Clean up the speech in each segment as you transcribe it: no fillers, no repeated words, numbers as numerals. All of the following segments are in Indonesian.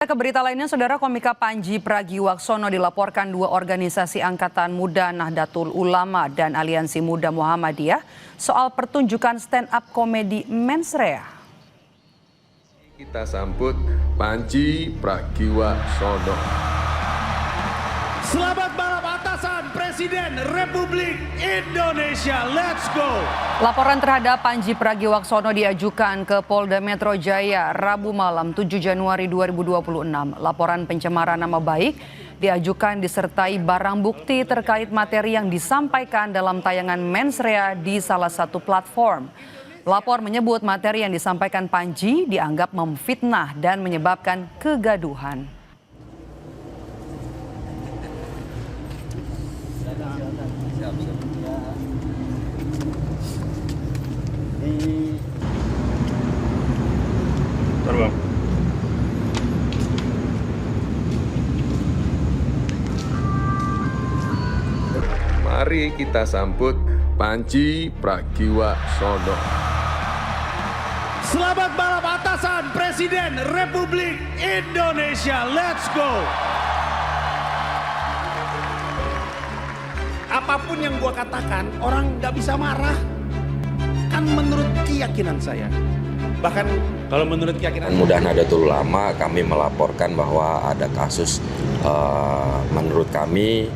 Ke berita lainnya, Saudara, komika Panji Pragiwaksono dilaporkan dua organisasi Angkatan Muda Nahdlatul Ulama dan Aliansi Muda Muhammadiyah soal pertunjukan stand-up komedi Mensrea. Kita sambut Panji Pragiwaksono. Selamat malam atasan Presiden Republik Indonesia. Let's go. Laporan terhadap Panji Pragiwaksono diajukan ke Polda Metro Jaya Rabu malam 7 Januari 2026. Laporan pencemaran nama baik diajukan disertai barang bukti terkait materi yang disampaikan dalam tayangan Mensrea di salah satu platform. Pelapor menyebut materi yang disampaikan Panji dianggap memfitnah dan menyebabkan kegaduhan. Mari kita sambut Panji Pragiwaksono. Selamat malam atasan Presiden Republik Indonesia. Let's go. Apapun yang gua katakan, orang nggak bisa marah. Kan menurut keyakinan saya. Bahkan kalau menurut keyakinan Muda Nahdlatul Ulama, kami melaporkan bahwa ada kasus menurut kami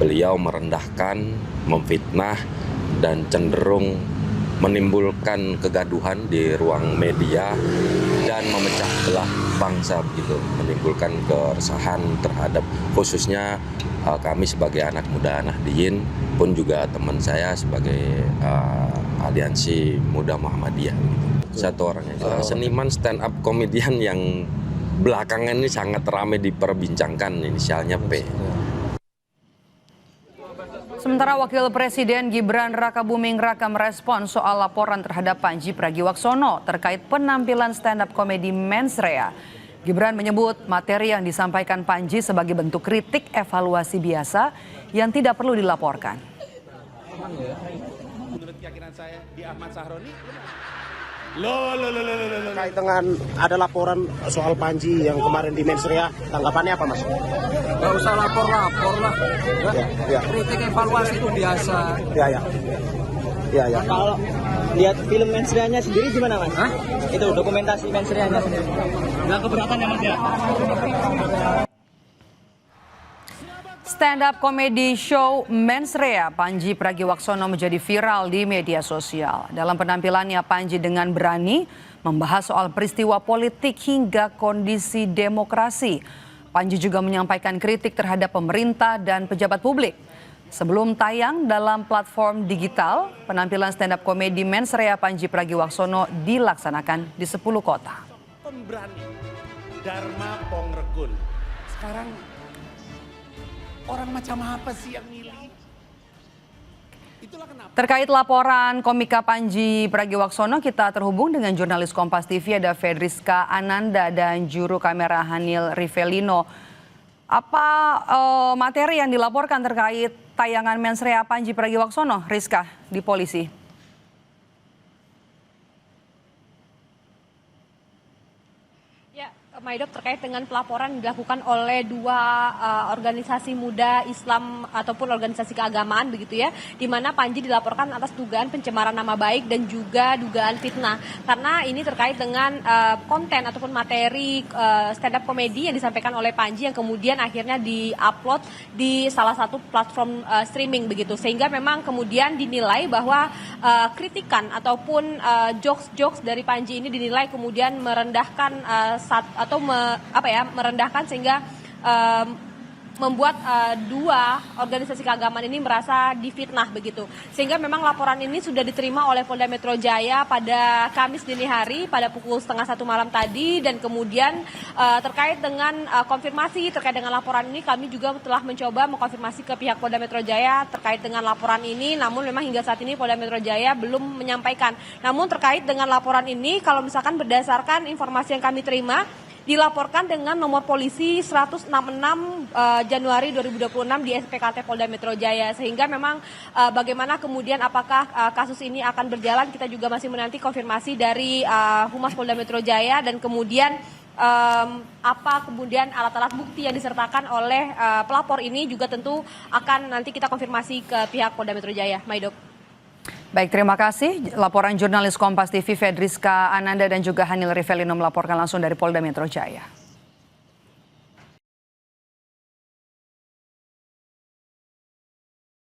beliau merendahkan, memfitnah, dan cenderung menimbulkan kegaduhan di ruang media dan memecah belah bangsa begitu, menimbulkan keresahan terhadap khususnya kami sebagai anak muda Nahdliyin pun juga teman saya sebagai Aliansi Muda Muhammadiyah. Satu orang yang seniman stand up komedian yang belakangan ini sangat ramai diperbincangkan, inisialnya P. Sementara Wakil Presiden Gibran Rakabuming Raka merespon soal laporan terhadap Panji Pragiwaksono terkait penampilan stand-up komedi Mensrea. Gibran menyebut materi yang disampaikan Panji sebagai bentuk kritik evaluasi biasa yang tidak perlu dilaporkan. menurut keyakinan saya di Ahmad Sahroni. Terkait dengan ada laporan soal Panji yang kemarin di Mensrea, tanggapannya apa, Mas? Gak usah lapor-lapor lah. Ya. Kritik evaluasi itu biasa. Ya. Kalau lihat film Mensreanya sendiri gimana, Mas? Hah? Itu dokumentasi Mensreanya sendiri. Gak keberatan ya, Mas ya? Stand-up comedy show Mensrea Panji Pragiwaksono menjadi viral di media sosial. Dalam penampilannya, Panji dengan berani membahas soal peristiwa politik hingga kondisi demokrasi. Panji juga menyampaikan kritik terhadap pemerintah dan pejabat publik. Sebelum tayang dalam platform digital, penampilan stand-up komedi Mensrea Panji Pragiwaksono dilaksanakan di 10 kota. Pemberani Dharma Pongrekun. Sekarang orang macam apa sih yang milih? Itulah kenapa. Terkait laporan komika Panji Pragiwaksono, kita terhubung dengan jurnalis Kompas TV ada Fedriska Ananda dan juru kamera Hanil Rivelino. Apa materi yang dilaporkan terkait tayangan Mensrea Panji Pragiwaksono, Rizka, di polisi? Maidop, terkait dengan pelaporan dilakukan oleh dua organisasi muda Islam ataupun organisasi keagamaan begitu ya, di mana Panji dilaporkan atas dugaan pencemaran nama baik dan juga dugaan fitnah, karena ini terkait dengan konten ataupun materi stand up komedi yang disampaikan oleh Panji yang kemudian akhirnya diupload di salah satu platform streaming begitu, sehingga memang kemudian dinilai bahwa kritikan ataupun jokes dari Panji ini dinilai kemudian merendahkan merendahkan sehingga membuat dua organisasi keagamaan ini merasa difitnah begitu. Sehingga memang laporan ini sudah diterima oleh Polda Metro Jaya pada Kamis dini hari pada pukul 12:30 malam tadi, dan kemudian terkait dengan konfirmasi terkait dengan laporan ini kami juga telah mencoba mengkonfirmasi ke pihak Polda Metro Jaya terkait dengan laporan ini, namun memang hingga saat ini Polda Metro Jaya belum menyampaikan. Namun terkait dengan laporan ini, kalau misalkan berdasarkan informasi yang kami terima, dilaporkan dengan nomor polisi 166 Januari 2026 di SPKT Polda Metro Jaya. Sehingga memang bagaimana kemudian apakah kasus ini akan berjalan, kita juga masih menanti konfirmasi dari Humas Polda Metro Jaya, dan kemudian apa kemudian alat-alat bukti yang disertakan oleh pelapor ini juga tentu akan nanti kita konfirmasi ke pihak Polda Metro Jaya. Maidop. Baik, terima kasih. Laporan jurnalis Kompas TV Fedriska Ananda dan juga Hanil Rivelino melaporkan langsung dari Polda Metro Jaya.